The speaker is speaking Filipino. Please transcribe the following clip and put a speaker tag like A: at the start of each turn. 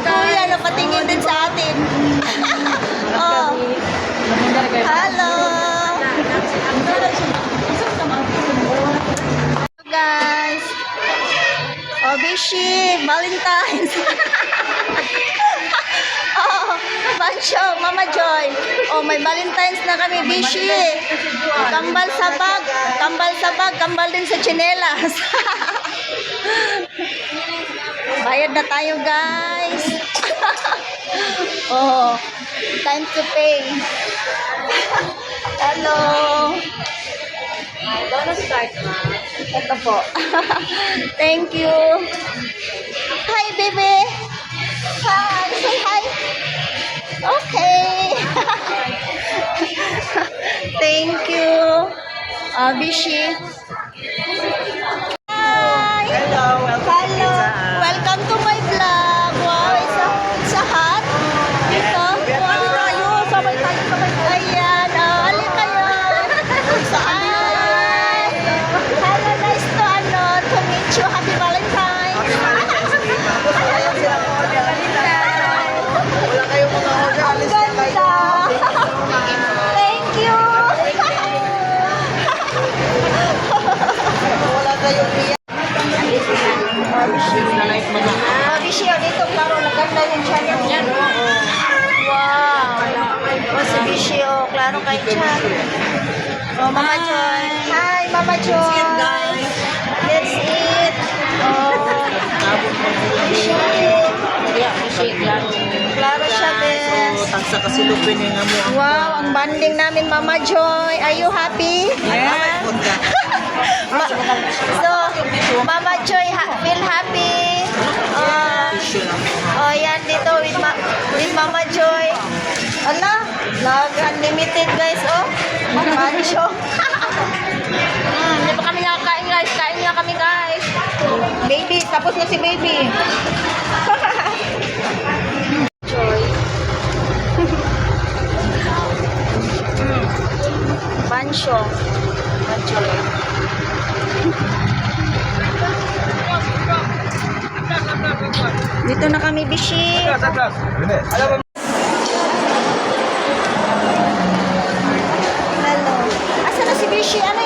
A: Kuya, napatingin din sa atin. Oh. Hello. Guys. Oh, Bishi, Valentine's. Oh, Bancho, Mama Joy. Oh, may Valentine's na kami, Bishi. Kambal sa bag, kambal din sa tsinelas. Bayad na tayo, guys. Oh, time to pay. Hello. Ito po. Thank you. Hi, baby. Hi. Say hi. Okay. Thank you. Bishi. Hi.
B: Hello,
A: Hello. Welcome to my vlog. Wow, it's a hot. Dito. Wow. Sabay tayo. Ayan. Alin kayo. Hi. Hello, nice to meet you. Happy Valentine's.
B: Wala kayong mga order.
A: Ang ganda. Thank you.
B: Wala kayong biyak.
A: Bishi, dito, klaro, naganda yung channel niya. Wow. Si Bishi, klaro kay chat. Mama Joy. Hi, Mama Joy. Let's eat. Bishi. Klaro siya, bes.
B: Tagsa kasi lupin yung amo.
A: Wow, ang banding namin, Mama Joy. Are you happy?
B: Yeah.
A: So, Mama Joy, feel happy. Yan dito with Mama Joy. Ala, vlog unlimited guys, Mancho. Hindi pa kami nakakain guys. Kain nga kami guys. Baby, tapos na si baby. Joy. Mancho. Mancho. Dito na kami, Bishi. Hello. Asa na si Bishi? Ano